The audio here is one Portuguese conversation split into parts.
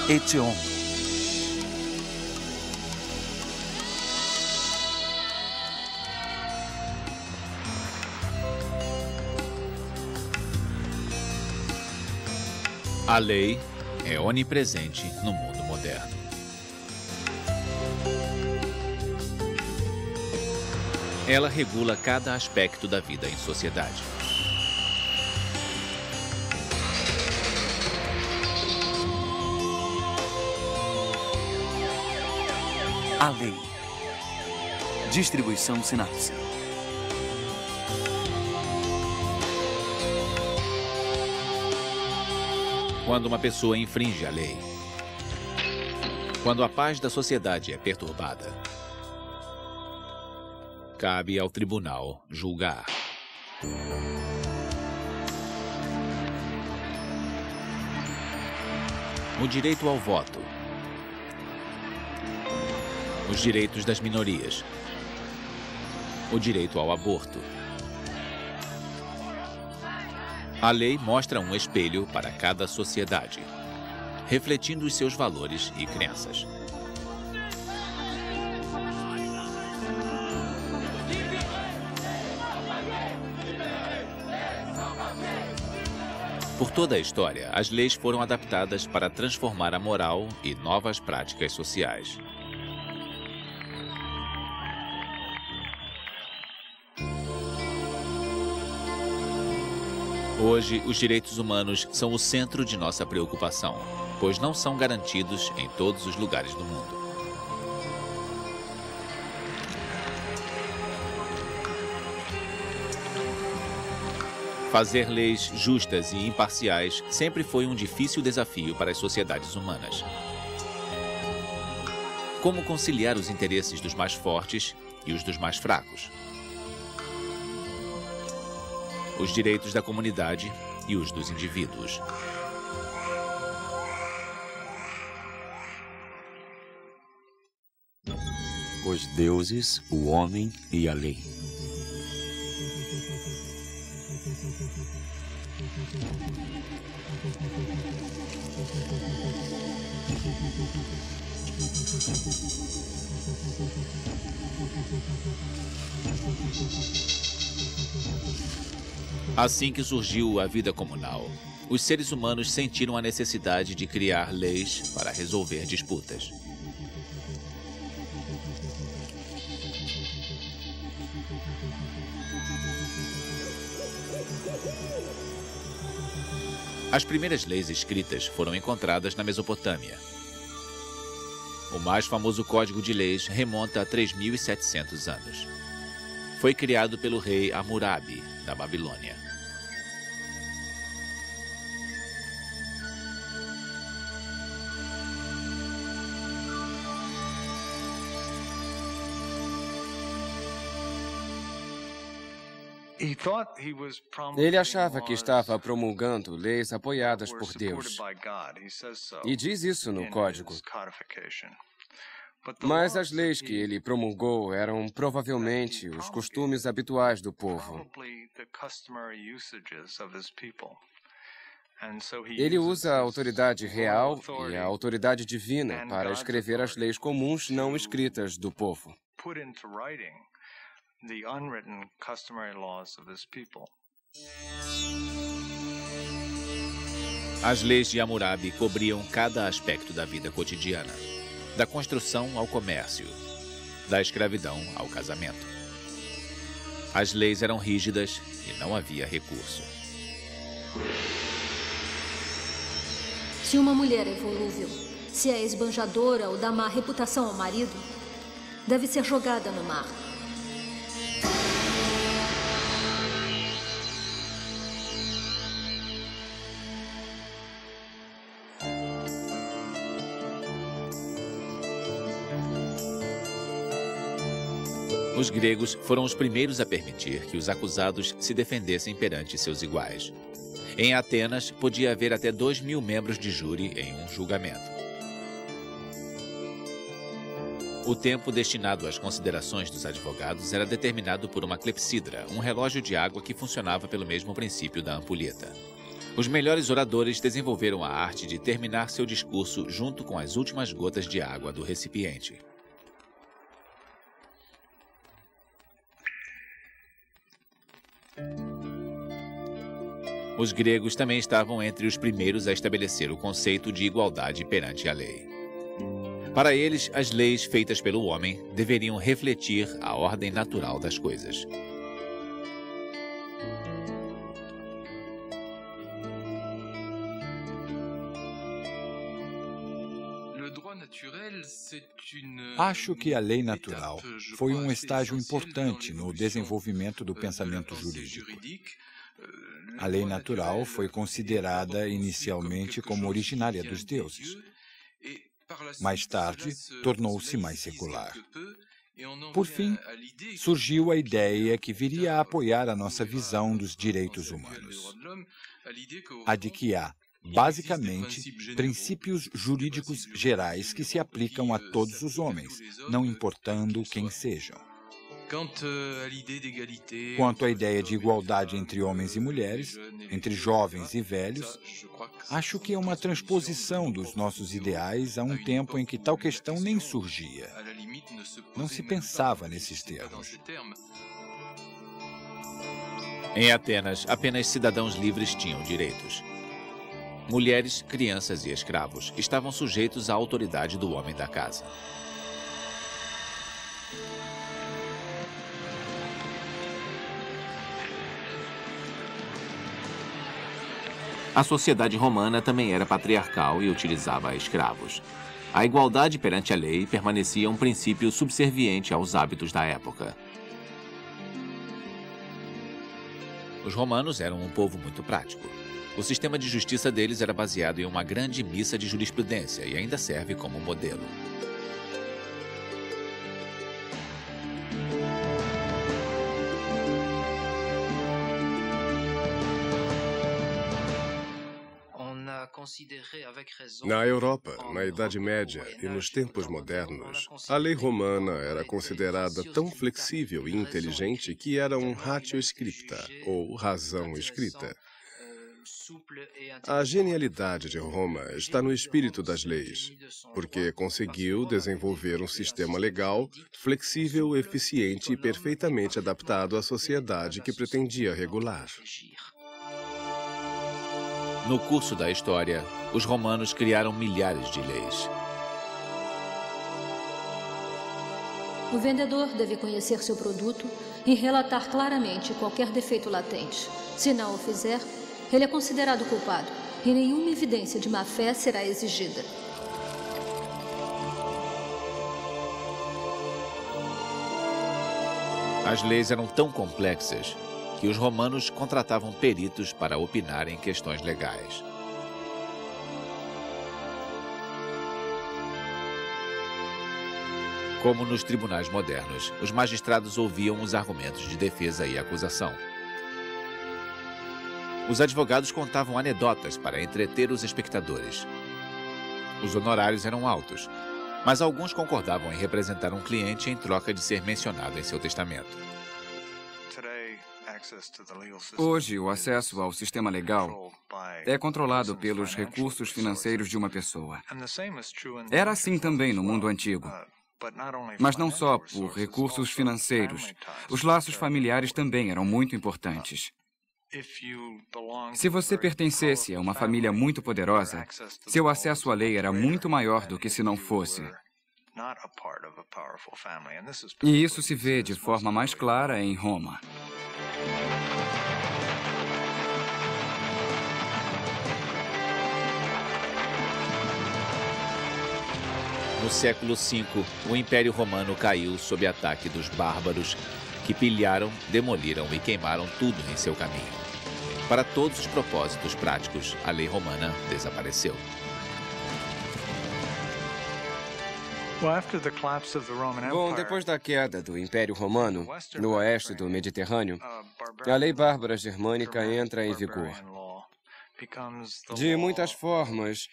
Eteon. A lei é onipresente no mundo moderno. Ela regula cada aspecto da vida em sociedade. A lei. Distribuição sinapse. Quando uma pessoa infringe a lei, quando a paz da sociedade é perturbada, cabe ao tribunal julgar. O direito ao voto, os direitos das minorias, o direito ao aborto. A lei mostra um espelho para cada sociedade, refletindo os seus valores e crenças. Por toda a história, as leis foram adaptadas para transformar a moral e novas práticas sociais. Hoje, os direitos humanos são o centro de nossa preocupação, pois não são garantidos em todos os lugares do mundo. Fazer leis justas e imparciais sempre foi um difícil desafio para as sociedades humanas. Como conciliar os interesses dos mais fortes e os dos mais fracos? Os direitos da comunidade e os dos indivíduos. Os deuses, o homem e a lei. Assim que surgiu a vida comunal, os seres humanos sentiram a necessidade de criar leis para resolver disputas. As primeiras leis escritas foram encontradas na Mesopotâmia. O mais famoso código de leis remonta a 3.700 anos. Foi criado pelo rei Hammurabi, da Babilônia. Ele achava que estava promulgando leis apoiadas por Deus. E diz isso no código. Mas as leis que ele promulgou eram provavelmente os costumes habituais do povo. Ele usa a autoridade real e a autoridade divina para escrever as leis comuns não escritas do povo. As leis de Hammurabi cobriam cada aspecto da vida cotidiana, da construção ao comércio, da escravidão ao casamento. As leis eram rígidas e não havia recurso. Se uma mulher é volúvel, se é esbanjadora ou dá má reputação ao marido, deve ser jogada no mar. Os gregos foram os primeiros a permitir que os acusados se defendessem perante seus iguais. Em Atenas, podia haver até 2.000 membros de júri em um julgamento. O tempo destinado às considerações dos advogados era determinado por uma clepsidra, um relógio de água que funcionava pelo mesmo princípio da ampulheta. Os melhores oradores desenvolveram a arte de terminar seu discurso junto com as últimas gotas de água do recipiente. Os gregos também estavam entre os primeiros a estabelecer o conceito de igualdade perante a lei. Para eles, as leis feitas pelo homem deveriam refletir a ordem natural das coisas. Acho que a lei natural foi um estágio importante no desenvolvimento do pensamento jurídico. A lei natural foi considerada inicialmente como originária dos deuses. Mais tarde, tornou-se mais secular. Por fim, surgiu a ideia que viria a apoiar a nossa visão dos direitos humanos. A de que há, basicamente, princípios jurídicos gerais que se aplicam a todos os homens, não importando quem sejam. Quanto à ideia de igualdade entre homens e mulheres, entre jovens e velhos, acho que é uma transposição dos nossos ideais a um tempo em que tal questão nem surgia. Não se pensava nesses termos. Em Atenas, apenas cidadãos livres tinham direitos. Mulheres, crianças e escravos estavam sujeitos à autoridade do homem da casa. A sociedade romana também era patriarcal e utilizava escravos. A igualdade perante a lei permanecia um princípio subserviente aos hábitos da época. Os romanos eram um povo muito prático. O sistema de justiça deles era baseado em uma grande missa de jurisprudência e ainda serve como modelo. Na Europa, na Idade Média e nos tempos modernos, a lei romana era considerada tão flexível e inteligente que era um ratio scripta, ou razão escrita. A genialidade de Roma está no espírito das leis, porque conseguiu desenvolver um sistema legal flexível, eficiente e perfeitamente adaptado à sociedade que pretendia regular. No curso da história, os romanos criaram milhares de leis. O vendedor deve conhecer seu produto e relatar claramente qualquer defeito latente. Se não o fizer, ele é considerado culpado e nenhuma evidência de má-fé será exigida. As leis eram tão complexas que os romanos contratavam peritos para opinar em questões legais. Como nos tribunais modernos, os magistrados ouviam os argumentos de defesa e acusação. Os advogados contavam anedotas para entreter os espectadores. Os honorários eram altos, mas alguns concordavam em representar um cliente em troca de ser mencionado em seu testamento. Hoje, o acesso ao sistema legal é controlado pelos recursos financeiros de uma pessoa. Era assim também no mundo antigo. Mas não só por recursos financeiros. Os laços familiares também eram muito importantes. Se você pertencesse a uma família muito poderosa, seu acesso à lei era muito maior do que se não fosse. E isso se vê de forma mais clara em Roma. No século V, o Império Romano caiu sob ataque dos bárbaros, que pilharam, demoliram e queimaram tudo em seu caminho. Para todos os propósitos práticos, a lei romana desapareceu. Bom, depois da queda do Império Romano, no oeste do Mediterrâneo, a lei bárbara germânica entra em vigor. De muitas formas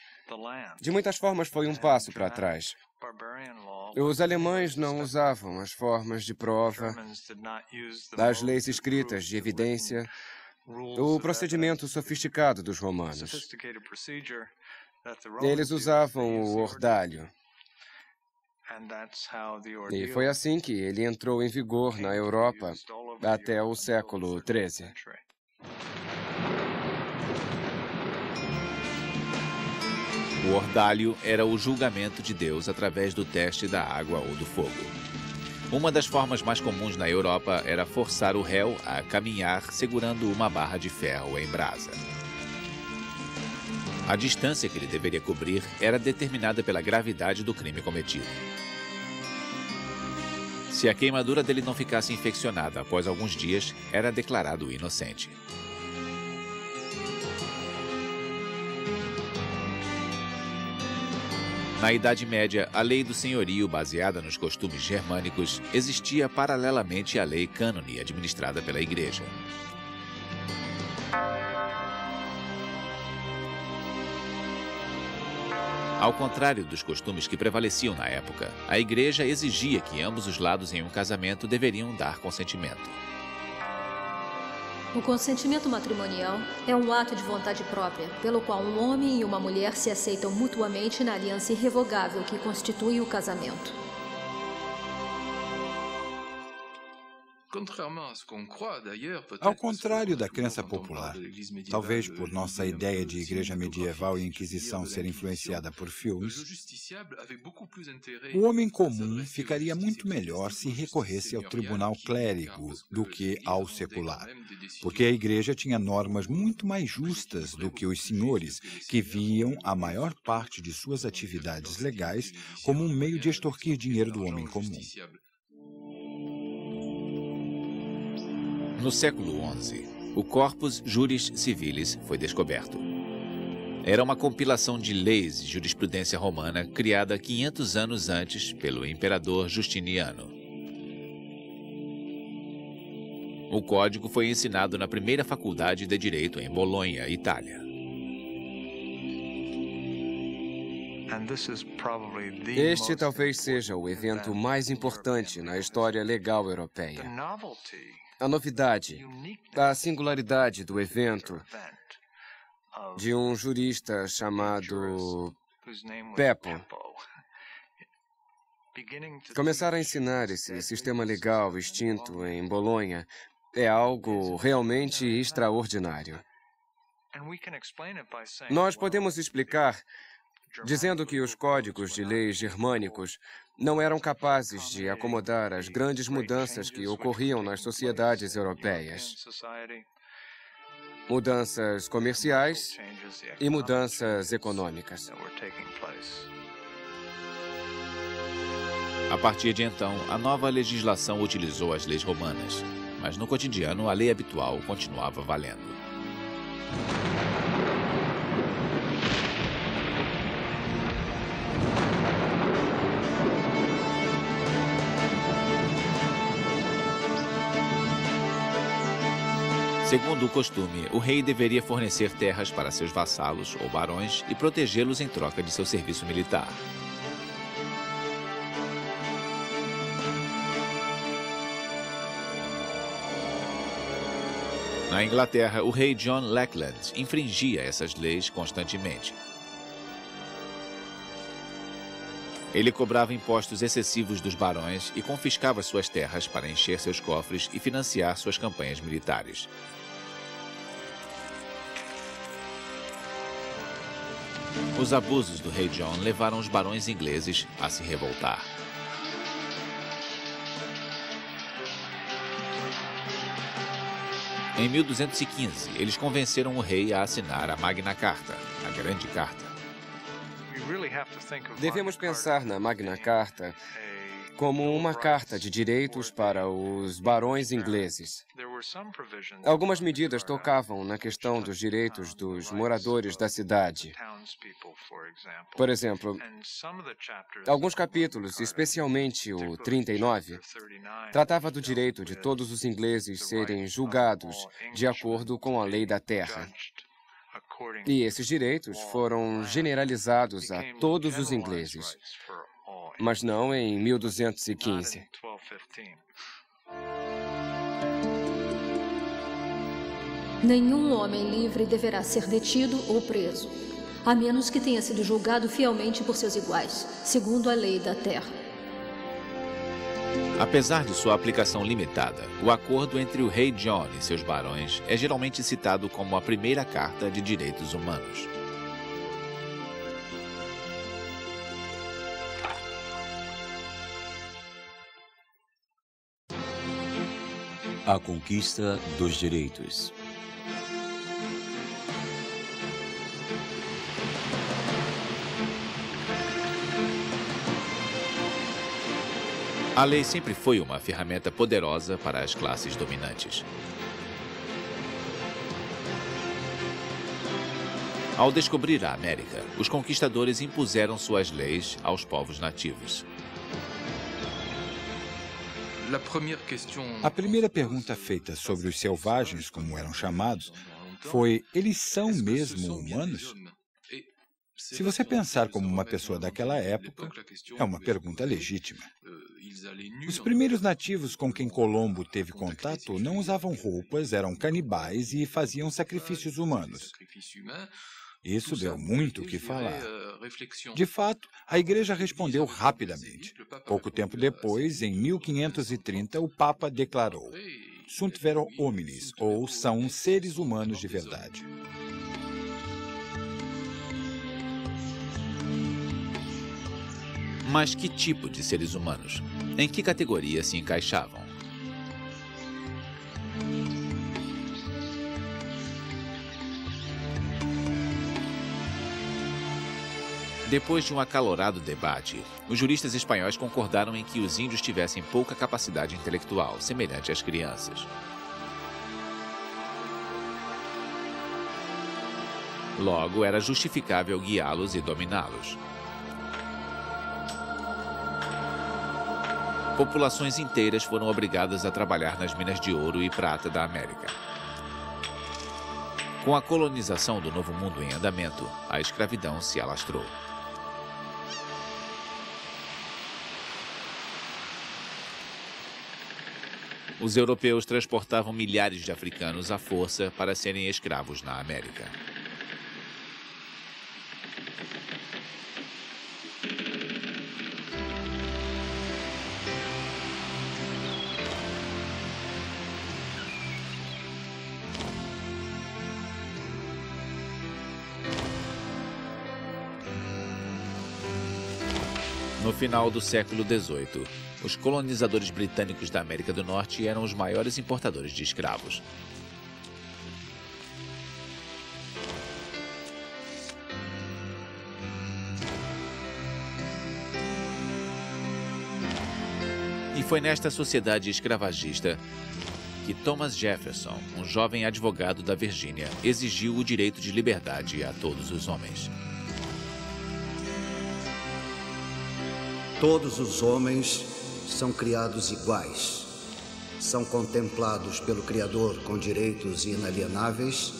foi um passo para trás. Os alemães não usavam as formas de prova, as leis escritas de evidência, o procedimento sofisticado dos romanos. Eles usavam o ordalho. E foi assim que ele entrou em vigor na Europa até o século XIII. O ordalho era o julgamento de Deus através do teste da água ou do fogo. Uma das formas mais comuns na Europa era forçar o réu a caminhar segurando uma barra de ferro em brasa. A distância que ele deveria cobrir era determinada pela gravidade do crime cometido. Se a queimadura dele não ficasse infeccionada após alguns dias, era declarado inocente. Na Idade Média, a lei do senhorio, baseada nos costumes germânicos, existia paralelamente à lei cânone administrada pela Igreja. Ao contrário dos costumes que prevaleciam na época, a Igreja exigia que ambos os lados em um casamento deveriam dar consentimento. O consentimento matrimonial é um ato de vontade própria, pelo qual um homem e uma mulher se aceitam mutuamente na aliança irrevogável que constitui o casamento. Ao contrário da crença popular, talvez por nossa ideia de igreja medieval e inquisição ser influenciada por filmes, o homem comum ficaria muito melhor se recorresse ao tribunal clérigo do que ao secular, porque a igreja tinha normas muito mais justas do que os senhores, que viam a maior parte de suas atividades legais como um meio de extorquir dinheiro do homem comum. No século XI, o Corpus Juris Civilis foi descoberto. Era uma compilação de leis e jurisprudência romana criada 500 anos antes pelo imperador Justiniano. O código foi ensinado na primeira faculdade de Direito em Bolonha, Itália. Este talvez seja o evento mais importante na história legal europeia. A novidade, a singularidade do evento de um jurista chamado Peppo começar a ensinar esse sistema legal extinto em Bolonha é algo realmente extraordinário. Nós podemos explicar dizendo que os códigos de leis germânicos não eram capazes de acomodar as grandes mudanças que ocorriam nas sociedades europeias. Mudanças comerciais e mudanças econômicas. A partir de então, a nova legislação utilizou as leis romanas, mas no cotidiano a lei habitual continuava valendo. Segundo o costume, o rei deveria fornecer terras para seus vassalos ou barões e protegê-los em troca de seu serviço militar. Na Inglaterra, o rei John Lackland infringia essas leis constantemente. Ele cobrava impostos excessivos dos barões e confiscava suas terras para encher seus cofres e financiar suas campanhas militares. Os abusos do rei John levaram os barões ingleses a se revoltar. Em 1215, eles convenceram o rei a assinar a Magna Carta, a Grande Carta. Devemos pensar na Magna Carta como uma carta de direitos para os barões ingleses. Algumas medidas tocavam na questão dos direitos dos moradores da cidade. Por exemplo, alguns capítulos, especialmente o 39, tratava do direito de todos os ingleses serem julgados de acordo com a lei da terra. E esses direitos foram generalizados a todos os ingleses, mas não em 1215. Nenhum homem livre deverá ser detido ou preso, a menos que tenha sido julgado fielmente por seus iguais, segundo a lei da terra. Apesar de sua aplicação limitada, o acordo entre o rei John e seus barões é geralmente citado como a primeira carta de direitos humanos. A conquista dos direitos. A lei sempre foi uma ferramenta poderosa para as classes dominantes. Ao descobrir a América, os conquistadores impuseram suas leis aos povos nativos. A primeira pergunta feita sobre os selvagens, como eram chamados, foi: eles são mesmo humanos? Se você pensar como uma pessoa daquela época, é uma pergunta legítima. Os primeiros nativos com quem Colombo teve contato não usavam roupas, eram canibais e faziam sacrifícios humanos. Isso deu muito o que falar. De fato, a Igreja respondeu rapidamente. Pouco tempo depois, em 1530, o Papa declarou: Sunt vero hominis, ou são seres humanos de verdade. Mas que tipo de seres humanos? Em que categoria se encaixavam? Depois de um acalorado debate, os juristas espanhóis concordaram em que os índios tivessem pouca capacidade intelectual, semelhante às crianças. Logo, era justificável guiá-los e dominá-los. Populações inteiras foram obrigadas a trabalhar nas minas de ouro e prata da América. Com a colonização do Novo Mundo em andamento, a escravidão se alastrou. Os europeus transportavam milhares de africanos à força para serem escravos na América. No final do século XVIII, os colonizadores britânicos da América do Norte eram os maiores importadores de escravos. E foi nesta sociedade escravagista que Thomas Jefferson, um jovem advogado da Virgínia, exigiu o direito de liberdade a todos os homens. Todos os homens são criados iguais. São contemplados pelo Criador com direitos inalienáveis,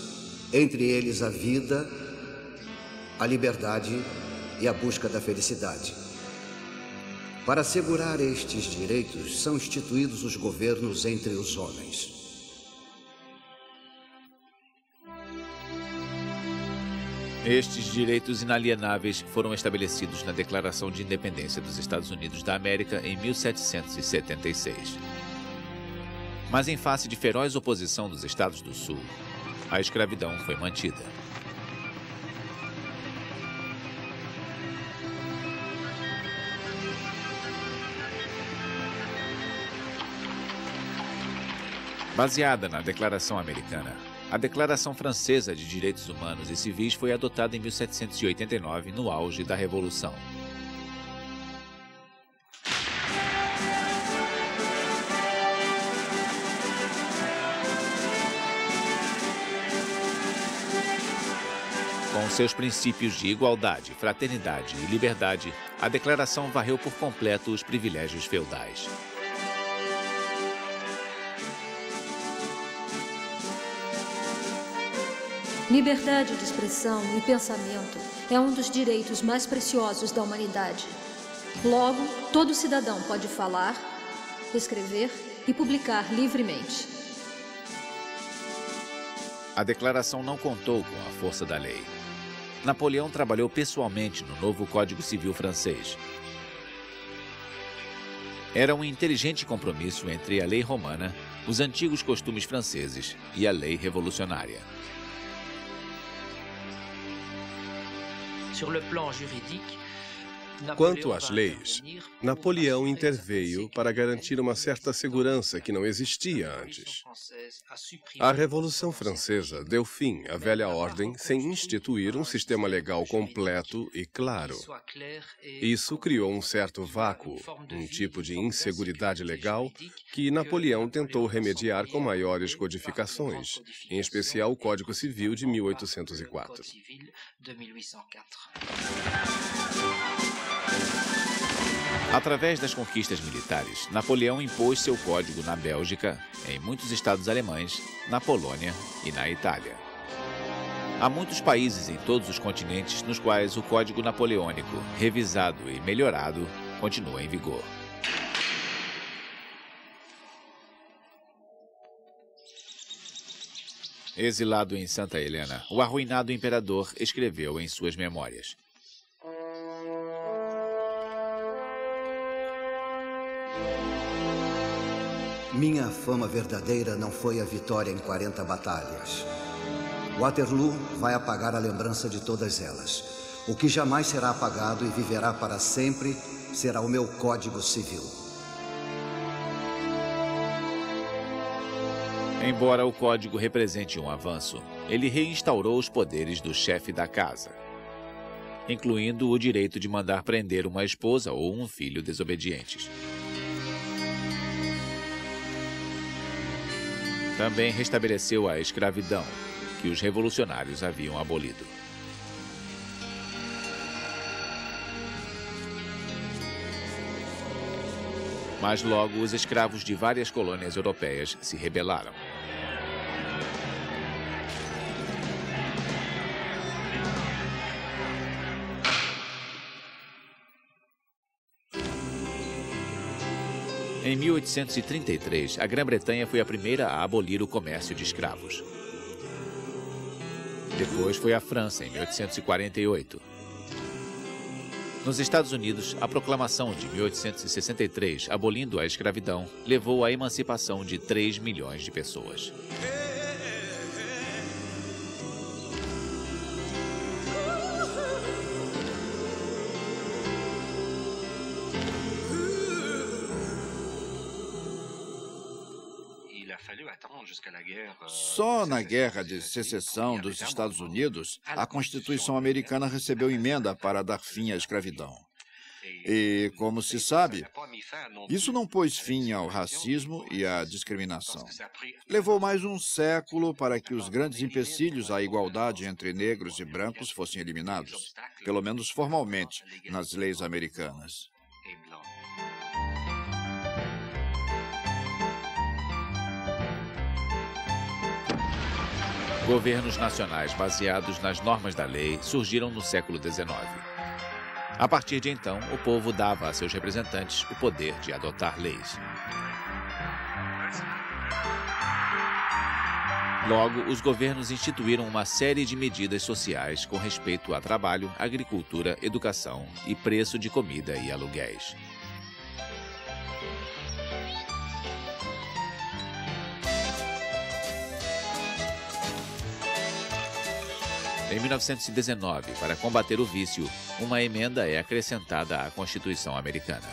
entre eles a vida, a liberdade e a busca da felicidade. Para assegurar estes direitos, são instituídos os governos entre os homens. Estes direitos inalienáveis foram estabelecidos na Declaração de Independência dos Estados Unidos da América em 1776. Mas em face de feroz oposição dos Estados do Sul, a escravidão foi mantida. Baseada na Declaração Americana, a Declaração Francesa de Direitos Humanos e Civis foi adotada em 1789, no auge da Revolução. Com seus princípios de igualdade, fraternidade e liberdade, a Declaração varreu por completo os privilégios feudais. Liberdade de expressão e pensamento é um dos direitos mais preciosos da humanidade. Logo, todo cidadão pode falar, escrever e publicar livremente. A declaração não contou com a força da lei. Napoleão trabalhou pessoalmente no novo Código Civil francês. Era um inteligente compromisso entre a lei romana, os antigos costumes franceses e a lei revolucionária. Quanto às leis, Napoleão interveio para garantir uma certa segurança que não existia antes. A Revolução Francesa deu fim à velha ordem sem instituir um sistema legal completo e claro. Isso criou um certo vácuo, um tipo de inseguridade legal que Napoleão tentou remediar com maiores codificações, em especial o Código Civil de 1804. Através das conquistas militares, Napoleão impôs seu código na Bélgica, em muitos estados alemães, na Polônia e na Itália. Há muitos países em todos os continentes nos quais o Código Napoleônico, revisado e melhorado, continua em vigor. Exilado em Santa Helena, o arruinado imperador escreveu em suas memórias: Minha fama verdadeira não foi a vitória em 40 batalhas. Waterloo vai apagar a lembrança de todas elas. O que jamais será apagado e viverá para sempre será o meu Código Civil. Embora o código represente um avanço, ele reinstaurou os poderes do chefe da casa, incluindo o direito de mandar prender uma esposa ou um filho desobedientes. Também restabeleceu a escravidão, que os revolucionários haviam abolido. Mas logo os escravos de várias colônias europeias se rebelaram. Em 1833, a Grã-Bretanha foi a primeira a abolir o comércio de escravos. Depois foi a França, em 1848. Nos Estados Unidos, a proclamação de 1863, abolindo a escravidão, levou à emancipação de 3 milhões de pessoas. Só na Guerra de Secessão dos Estados Unidos, a Constituição americana recebeu emenda para dar fim à escravidão. E, como se sabe, isso não pôs fim ao racismo e à discriminação. Levou mais um século para que os grandes empecilhos à igualdade entre negros e brancos fossem eliminados, pelo menos formalmente, nas leis americanas. Governos nacionais baseados nas normas da lei surgiram no século XIX. A partir de então, o povo dava a seus representantes o poder de adotar leis. Logo, os governos instituíram uma série de medidas sociais com respeito a trabalho, agricultura, educação e preço de comida e aluguéis. Em 1919, para combater o vício, uma emenda é acrescentada à Constituição americana.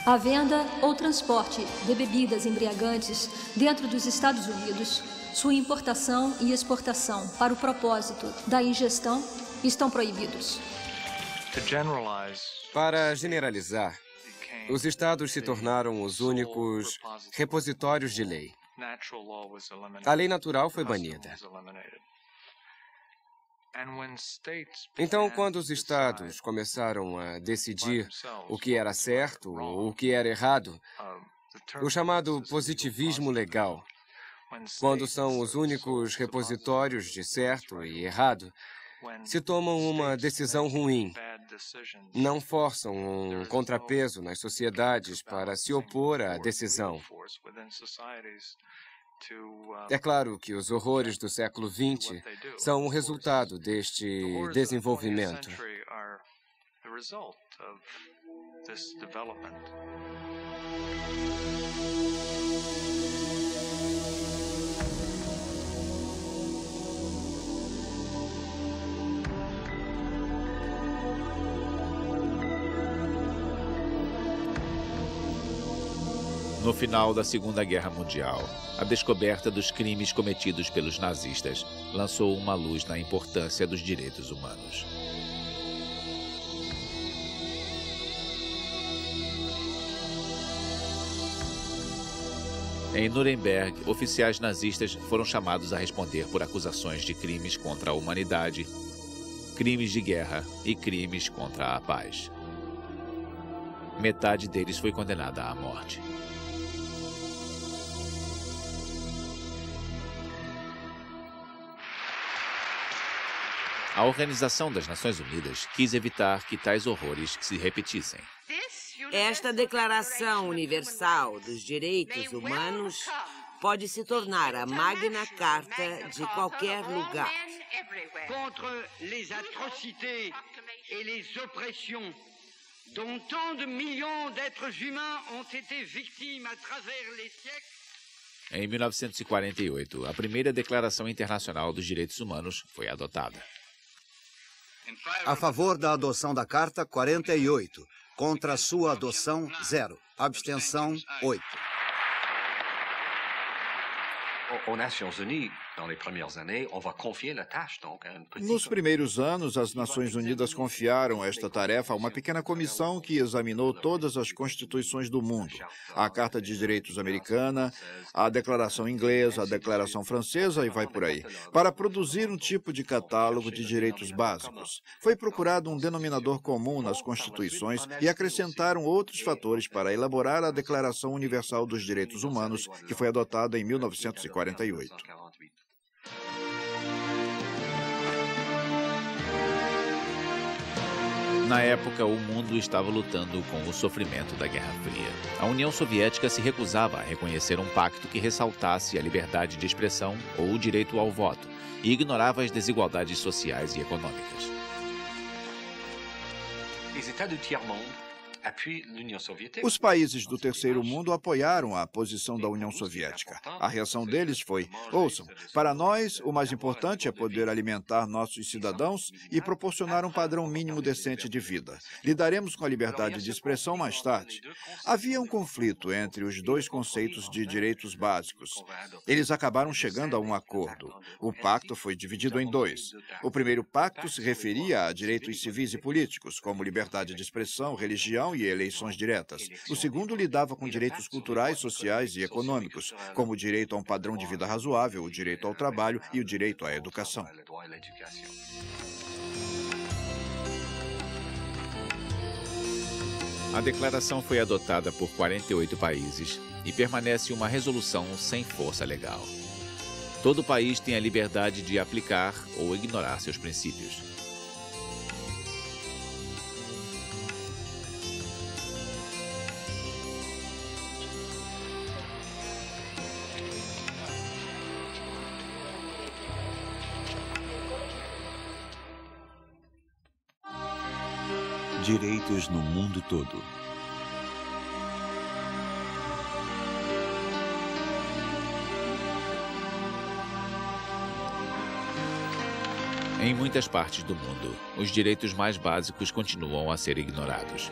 A venda ou transporte de bebidas embriagantes dentro dos Estados Unidos, sua importação e exportação para o propósito da ingestão estão proibidos. Para generalizar, os estados se tornaram os únicos repositórios de lei. A lei natural foi banida. Então, quando os estados começaram a decidir o que era certo ou o que era errado, o chamado positivismo legal, quando são os únicos repositórios de certo e errado, se tomam uma decisão ruim, não forçam um contrapeso nas sociedades para se opor à decisão. É claro que os horrores do século XX são um resultado deste desenvolvimento. No final da Segunda Guerra Mundial, a descoberta dos crimes cometidos pelos nazistas lançou uma luz na importância dos direitos humanos. Em Nuremberg, oficiais nazistas foram chamados a responder por acusações de crimes contra a humanidade, crimes de guerra e crimes contra a paz. Metade deles foi condenada à morte. A Organização das Nações Unidas quis evitar que tais horrores se repetissem. Esta Declaração Universal dos Direitos Humanos pode se tornar a Magna Carta de qualquer lugar. Contra les atrocités et les oppressions dont tant de millions d'êtres humains ont été victimes à travers les siècles. Em 1948, a primeira Declaração Internacional dos Direitos Humanos foi adotada. A favor da adoção da Carta, 48. Contra a sua adoção, 0. Abstenção, 8. Nos primeiros anos, as Nações Unidas confiaram esta tarefa a uma pequena comissão que examinou todas as constituições do mundo, a Carta de Direitos Americana, a Declaração Inglesa, a Declaração Francesa e vai por aí, para produzir um tipo de catálogo de direitos básicos. Foi procurado um denominador comum nas constituições e acrescentaram outros fatores para elaborar a Declaração Universal dos Direitos Humanos, que foi adotada em 1948. Na época, o mundo estava lutando com o sofrimento da Guerra Fria. A União Soviética se recusava a reconhecer um pacto que ressaltasse a liberdade de expressão ou o direito ao voto e ignorava as desigualdades sociais e econômicas. Os países do Terceiro Mundo apoiaram a posição da União Soviética. A reação deles foi: ouçam, para nós o mais importante é poder alimentar nossos cidadãos e proporcionar um padrão mínimo decente de vida. Lidaremos com a liberdade de expressão mais tarde. Havia um conflito entre os dois conceitos de direitos básicos. Eles acabaram chegando a um acordo. O pacto foi dividido em dois. O primeiro pacto se referia a direitos civis e políticos, como liberdade de expressão, religião e eleições diretas. O segundo lidava com direitos culturais, sociais e econômicos, como o direito a um padrão de vida razoável, o direito ao trabalho e o direito à educação. A declaração foi adotada por 48 países e permanece uma resolução sem força legal. Todo país tem a liberdade de aplicar ou ignorar seus princípios. Direitos no mundo todo. Em muitas partes do mundo, os direitos mais básicos continuam a ser ignorados.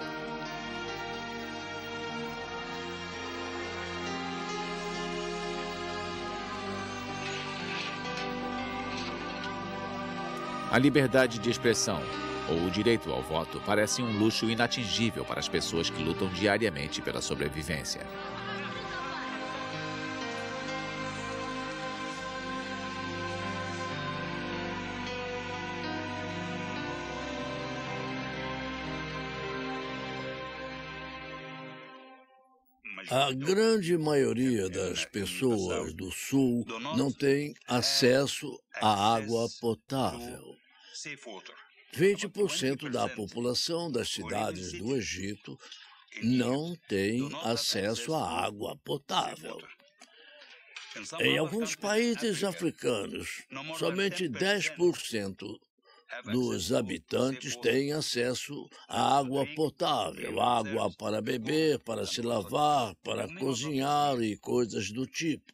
A liberdade de expressão ou o direito ao voto parece um luxo inatingível para as pessoas que lutam diariamente pela sobrevivência. A grande maioria das pessoas do Sul não tem acesso à água potável. 20% da população das cidades do Egito não tem acesso à água potável. Em alguns países africanos, somente 10% dos habitantes têm acesso à água potável, água para beber, para se lavar, para cozinhar e coisas do tipo.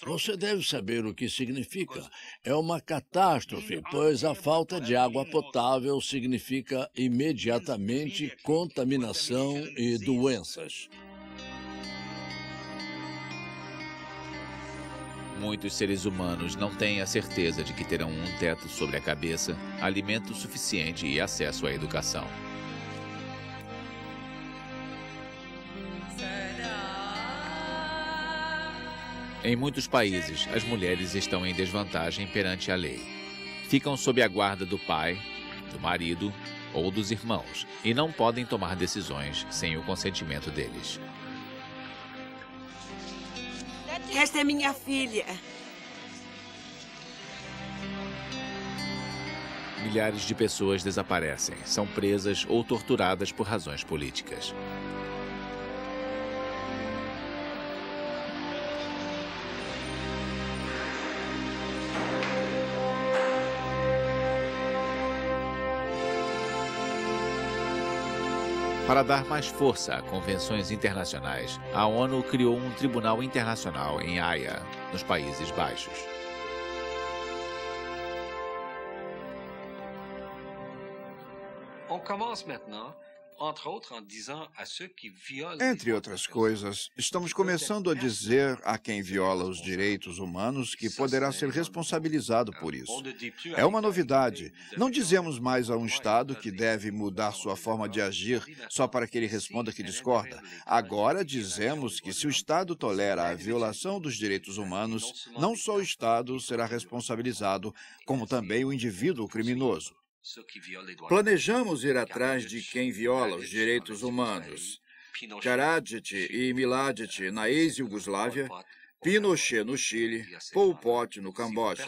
Você deve saber o que significa. É uma catástrofe, pois a falta de água potável significa imediatamente contaminação e doenças. Muitos seres humanos não têm a certeza de que terão um teto sobre a cabeça, alimento suficiente e acesso à educação. Em muitos países, as mulheres estão em desvantagem perante a lei. Ficam sob a guarda do pai, do marido ou dos irmãos e não podem tomar decisões sem o consentimento deles. Esta é minha filha. Milhares de pessoas desaparecem, são presas ou torturadas por razões políticas. Para dar mais força a convenções internacionais, a ONU criou um tribunal internacional em Haia, nos Países Baixos. Entre outras coisas, estamos começando a dizer a quem viola os direitos humanos que poderá ser responsabilizado por isso. É uma novidade. Não dizemos mais a um Estado que deve mudar sua forma de agir só para que ele responda que discorda. Agora dizemos que se o Estado tolera a violação dos direitos humanos, não só o Estado será responsabilizado, como também o indivíduo criminoso. Planejamos ir atrás de quem viola os direitos humanos. Karadzic e Mladic na ex-Iugoslávia, Pinochet no Chile, Pol Pot no Camboja.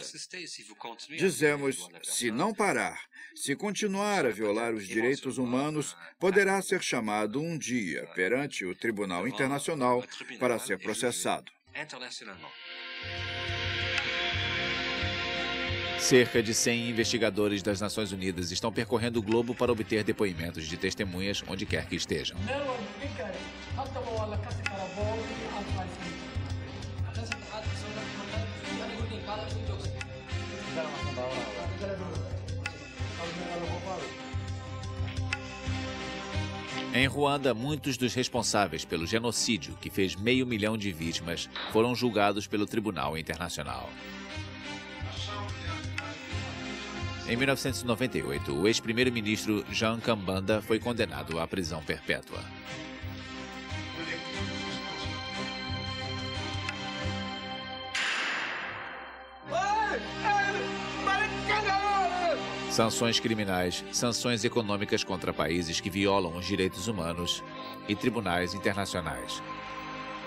Dizemos, se não parar, se continuar a violar os direitos humanos, poderá ser chamado um dia perante o Tribunal Internacional para ser processado. Cerca de 100 investigadores das Nações Unidas estão percorrendo o globo para obter depoimentos de testemunhas onde quer que estejam. Em Ruanda, muitos dos responsáveis pelo genocídio que fez 500 mil de vítimas foram julgados pelo Tribunal Internacional. Em 1998, o ex-primeiro-ministro Jean Kambanda foi condenado à prisão perpétua. Sanções criminais, sanções econômicas contra países que violam os direitos humanos e tribunais internacionais.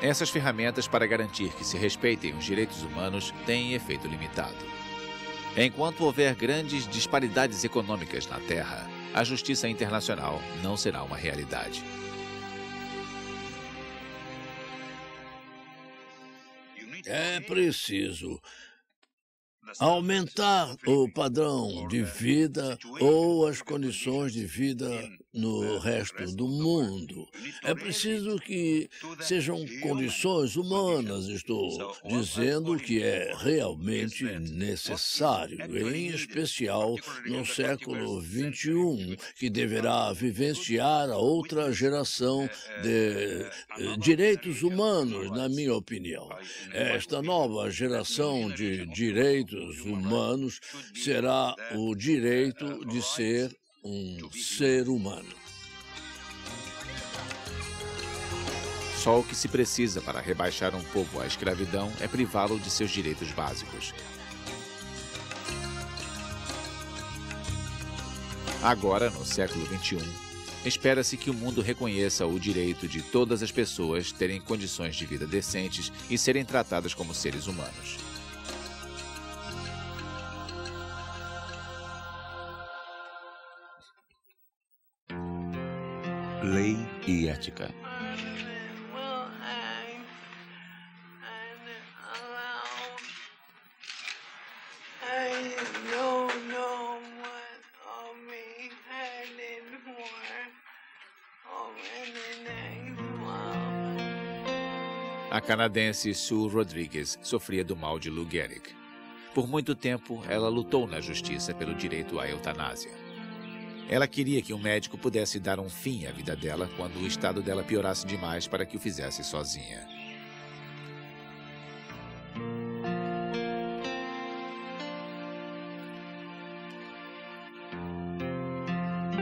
Essas ferramentas para garantir que se respeitem os direitos humanos têm efeito limitado. Enquanto houver grandes disparidades econômicas na Terra, a justiça internacional não será uma realidade. É preciso aumentar o padrão de vida ou as condições de vida no resto do mundo. É preciso que sejam condições humanas, estou dizendo que é realmente necessário, em especial no século XXI, que deverá vivenciar a outra geração de direitos humanos, na minha opinião. Esta nova geração de direitos humanos será o direito de ser um ser humano. Só o que se precisa para rebaixar um povo à escravidão é privá-lo de seus direitos básicos. Agora, no século XXI, espera-se que o mundo reconheça o direito de todas as pessoas terem condições de vida decentes e serem tratadas como seres humanos. Lei e ética. A canadense Sue Rodrigues sofria do mal de Lou Gehrig. Por muito tempo, ela lutou na justiça pelo direito à eutanásia. Ela queria que um médico pudesse dar um fim à vida dela quando o estado dela piorasse demais para que o fizesse sozinha.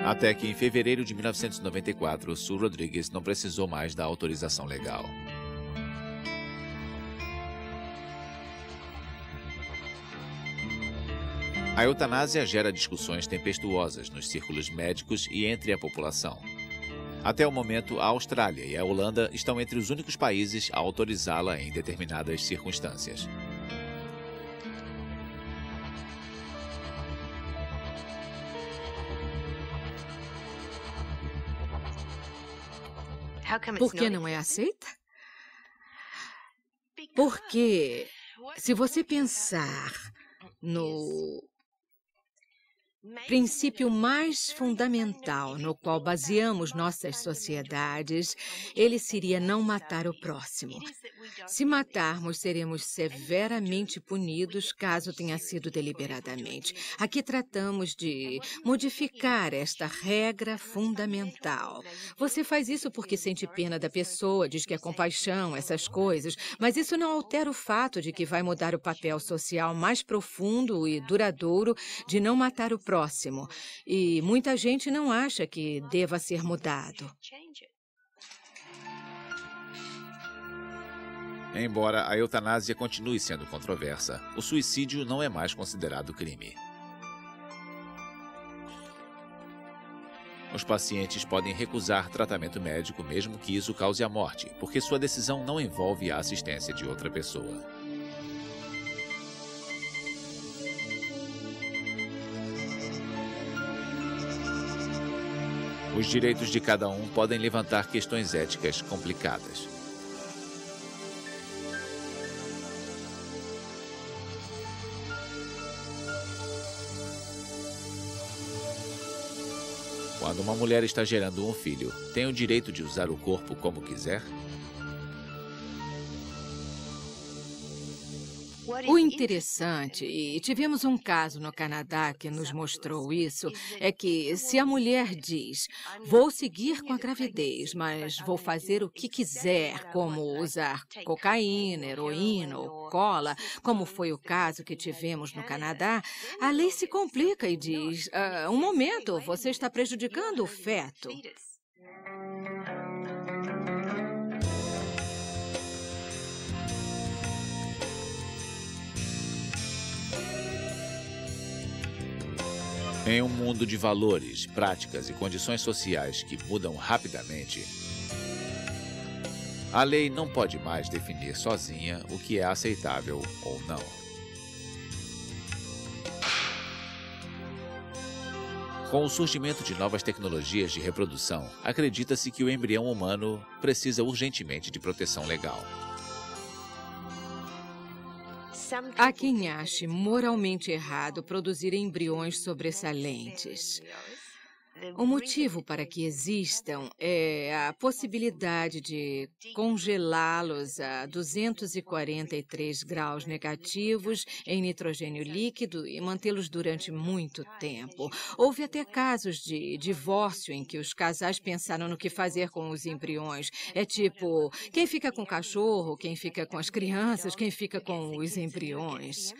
Até que, em fevereiro de 1994, Sue Rodrigues não precisou mais da autorização legal. A eutanásia gera discussões tempestuosas nos círculos médicos e entre a população. Até o momento, a Austrália e a Holanda estão entre os únicos países a autorizá-la em determinadas circunstâncias. Por que não é aceita? Porque, se você pensar no princípio mais fundamental no qual baseamos nossas sociedades, ele seria não matar o próximo. Se matarmos, seremos severamente punidos caso tenha sido deliberadamente. Aqui tratamos de modificar esta regra fundamental. Você faz isso porque sente pena da pessoa, diz que é compaixão, essas coisas, mas isso não altera o fato de que vai mudar o papel social mais profundo e duradouro de não matar o próximo. E muita gente não acha que deva ser mudado. Embora a eutanásia continue sendo controversa, o suicídio não é mais considerado crime. Os pacientes podem recusar tratamento médico mesmo que isso cause a morte, porque sua decisão não envolve a assistência de outra pessoa. Os direitos de cada um podem levantar questões éticas complicadas. Quando uma mulher está gerando um filho, tem o direito de usar o corpo como quiser? O interessante, e tivemos um caso no Canadá que nos mostrou isso, é que se a mulher diz, vou seguir com a gravidez, mas vou fazer o que quiser, como usar cocaína, heroína ou cola, como foi o caso que tivemos no Canadá, a lei se complica e diz, um momento, você está prejudicando o feto. Em um mundo de valores, práticas e condições sociais que mudam rapidamente, a lei não pode mais definir sozinha o que é aceitável ou não. Com o surgimento de novas tecnologias de reprodução, acredita-se que o embrião humano precisa urgentemente de proteção legal. Há quem ache moralmente errado produzir embriões sobressalentes. O motivo para que existam é a possibilidade de congelá-los a 243 graus negativos em nitrogênio líquido e mantê-los durante muito tempo. Houve até casos de divórcio em que os casais pensaram no que fazer com os embriões. É tipo, quem fica com o cachorro, quem fica com as crianças, quem fica com os embriões.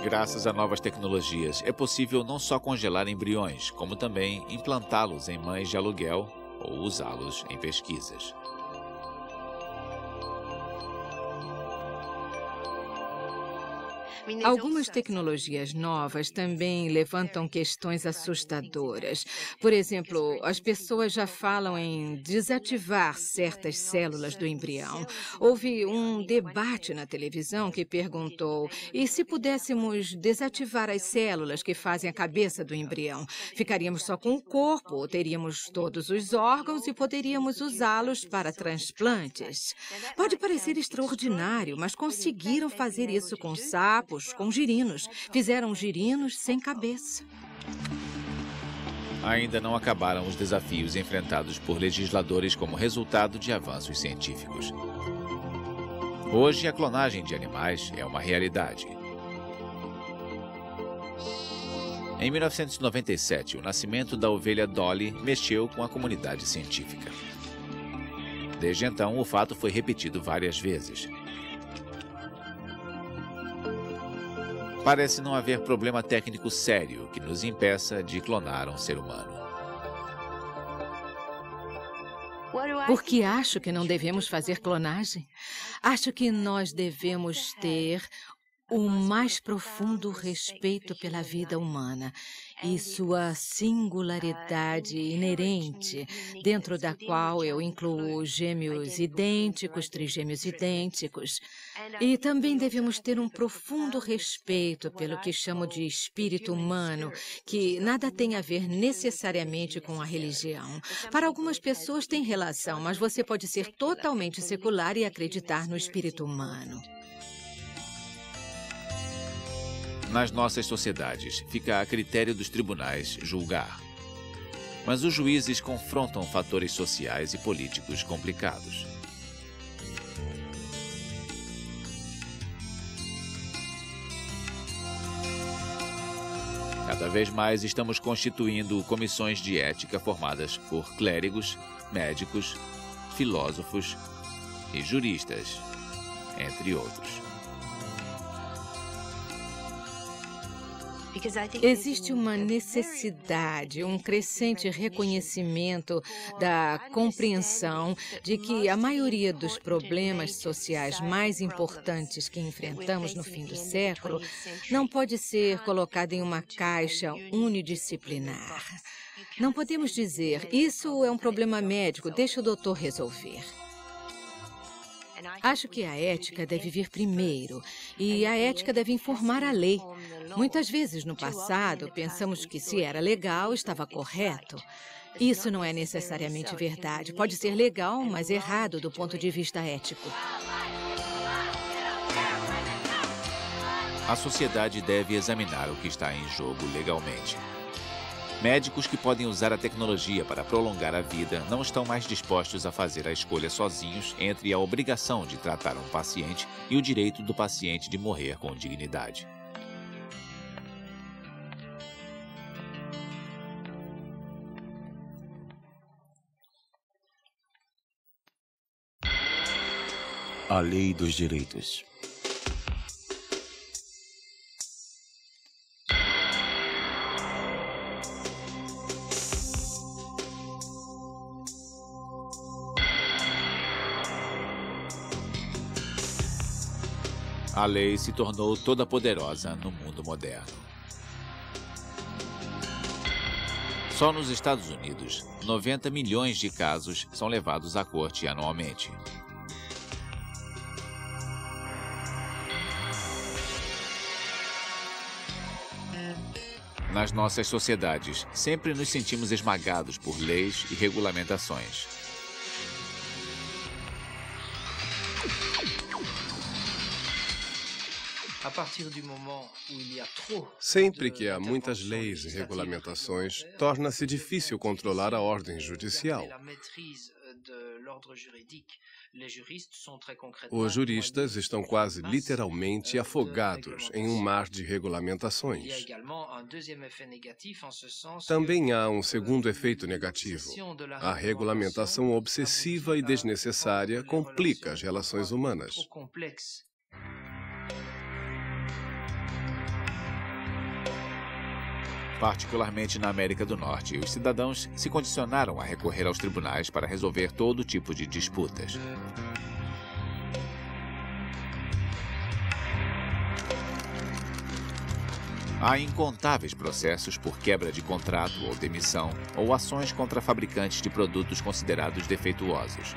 Graças a novas tecnologias, é possível não só congelar embriões, como também implantá-los em mães de aluguel ou usá-los em pesquisas. Algumas tecnologias novas também levantam questões assustadoras. Por exemplo, as pessoas já falam em desativar certas células do embrião. Houve um debate na televisão que perguntou, e se pudéssemos desativar as células que fazem a cabeça do embrião? Ficaríamos só com o corpo, ou teríamos todos os órgãos e poderíamos usá-los para transplantes? Pode parecer extraordinário, mas conseguiram fazer isso com sapos, com girinos. Fizeram girinos sem cabeça. Ainda não acabaram os desafios enfrentados por legisladores como resultado de avanços científicos. Hoje, a clonagem de animais é uma realidade. Em 1997, o nascimento da ovelha Dolly mexeu com a comunidade científica. Desde então, o fato foi repetido várias vezes. Parece não haver problema técnico sério que nos impeça de clonar um ser humano. Porque acho que não devemos fazer clonagem. Acho que nós devemos ter o mais profundo respeito pela vida humana e sua singularidade inerente, dentro da qual eu incluo gêmeos idênticos, trigêmeos idênticos. E também devemos ter um profundo respeito pelo que chamo de espírito humano, que nada tem a ver necessariamente com a religião. Para algumas pessoas tem relação, mas você pode ser totalmente secular e acreditar no espírito humano. Nas nossas sociedades, fica a critério dos tribunais julgar. Mas os juízes confrontam fatores sociais e políticos complicados. Cada vez mais estamos constituindo comissões de ética formadas por clérigos, médicos, filósofos e juristas, entre outros. Existe uma necessidade, um crescente reconhecimento da compreensão de que a maioria dos problemas sociais mais importantes que enfrentamos no fim do século não pode ser colocada em uma caixa unidisciplinar. Não podemos dizer, isso é um problema médico, deixa o doutor resolver. Acho que a ética deve vir primeiro e a ética deve informar a lei. Muitas vezes no passado pensamos que se era legal, estava correto. Isso não é necessariamente verdade. Pode ser legal, mas errado do ponto de vista ético. A sociedade deve examinar o que está em jogo legalmente. Médicos que podem usar a tecnologia para prolongar a vida não estão mais dispostos a fazer a escolha sozinhos entre a obrigação de tratar um paciente e o direito do paciente de morrer com dignidade. A lei dos direitos. A lei se tornou toda poderosa no mundo moderno. Só nos Estados Unidos, 90 milhões de casos são levados à corte anualmente. Nas nossas sociedades, sempre nos sentimos esmagados por leis e regulamentações. Sempre que há muitas leis e regulamentações, torna-se difícil controlar a ordem judicial. Os juristas estão quase literalmente afogados em um mar de regulamentações. Também há um segundo efeito negativo. A regulamentação obsessiva e desnecessária complica as relações humanas. Particularmente na América do Norte, os cidadãos se condicionaram a recorrer aos tribunais para resolver todo tipo de disputas. Há incontáveis processos por quebra de contrato ou demissão, ou ações contra fabricantes de produtos considerados defeituosos.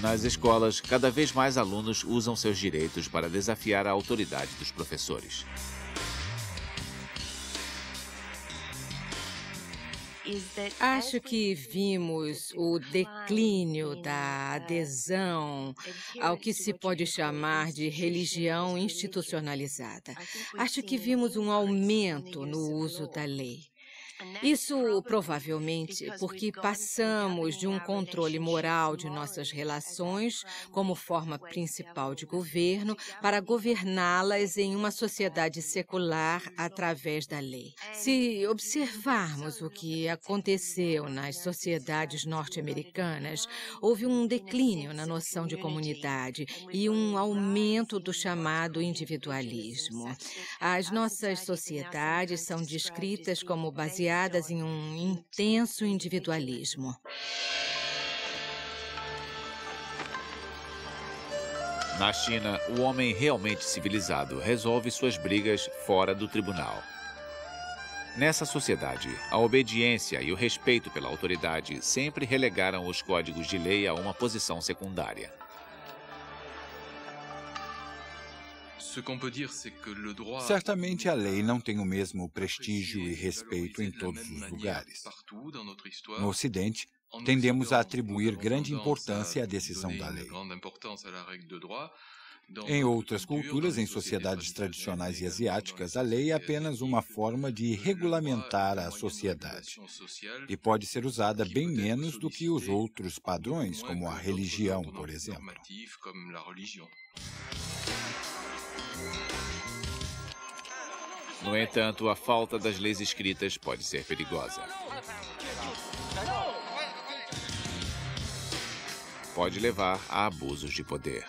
Nas escolas, cada vez mais alunos usam seus direitos para desafiar a autoridade dos professores. Acho que vimos o declínio da adesão ao que se pode chamar de religião institucionalizada. Acho que vimos um aumento no uso da lei. Isso provavelmente porque passamos de um controle moral de nossas relações como forma principal de governo para governá-las em uma sociedade secular através da lei. Se observarmos o que aconteceu nas sociedades norte-americanas, houve um declínio na noção de comunidade e um aumento do chamado individualismo. As nossas sociedades são descritas como baseadas em um intenso individualismo. Na China, o homem realmente civilizado resolve suas brigas fora do tribunal. Nessa sociedade, a obediência e o respeito pela autoridade sempre relegaram os códigos de lei a uma posição secundária. Certamente a lei não tem o mesmo prestígio e respeito em todos os lugares. No Ocidente, tendemos a atribuir grande importância à decisão da lei. Em outras culturas, em sociedades tradicionais e asiáticas, a lei é apenas uma forma de regulamentar a sociedade e pode ser usada bem menos do que os outros padrões, como a religião, por exemplo. No entanto, a falta das leis escritas pode ser perigosa. Pode levar a abusos de poder.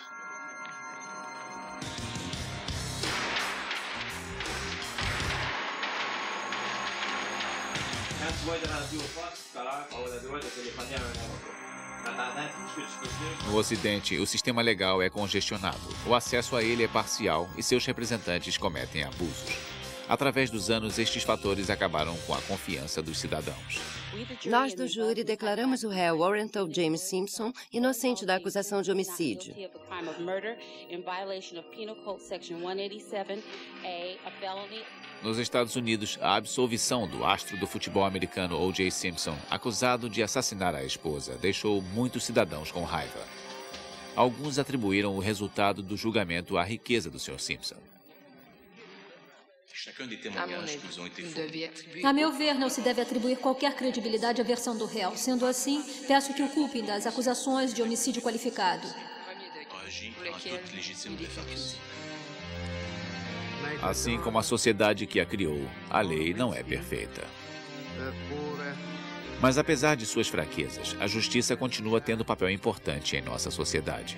No Ocidente, o sistema legal é congestionado, o acesso a ele é parcial e seus representantes cometem abusos. Através dos anos, estes fatores acabaram com a confiança dos cidadãos. Nós do júri declaramos o réu Warren James Simpson inocente da acusação de homicídio. Nos Estados Unidos, a absolvição do astro do futebol americano O.J. Simpson, acusado de assassinar a esposa, deixou muitos cidadãos com raiva. Alguns atribuíram o resultado do julgamento à riqueza do Sr. Simpson. A meu ver, não se deve atribuir qualquer credibilidade à versão do réu. Sendo assim, peço que o culpem das acusações de homicídio qualificado. Assim como a sociedade que a criou, a lei não é perfeita. Mas apesar de suas fraquezas, a justiça continua tendo papel importante em nossa sociedade.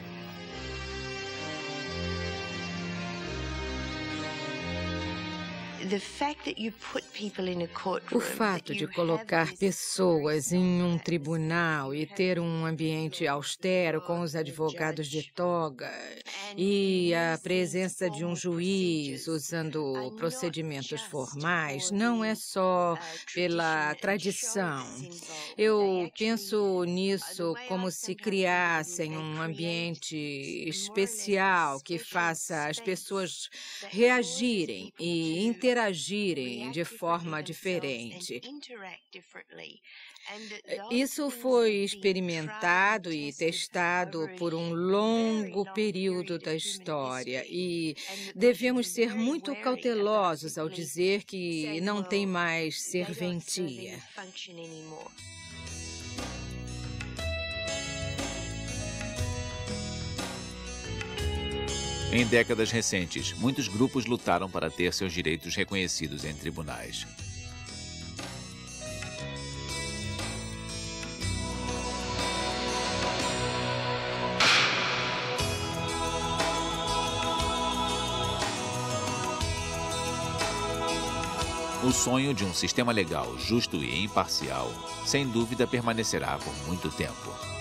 O fato de colocar pessoas em um tribunal e ter um ambiente austero com os advogados de toga e a presença de um juiz usando procedimentos formais não é só pela tradição. Eu penso nisso como se criassem um ambiente especial que faça as pessoas reagirem e interagirem de forma diferente. Isso foi experimentado e testado por um longo período da história e devemos ser muito cautelosos ao dizer que não tem mais serventia. Em décadas recentes, muitos grupos lutaram para ter seus direitos reconhecidos em tribunais. O sonho de um sistema legal justo e imparcial, sem dúvida, permanecerá por muito tempo.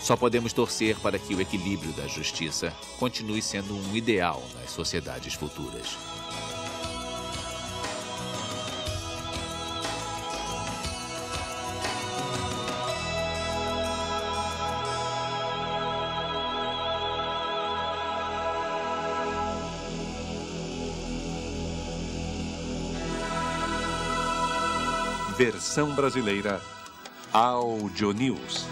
Só podemos torcer para que o equilíbrio da justiça continue sendo um ideal nas sociedades futuras. Versão brasileira, Audio News.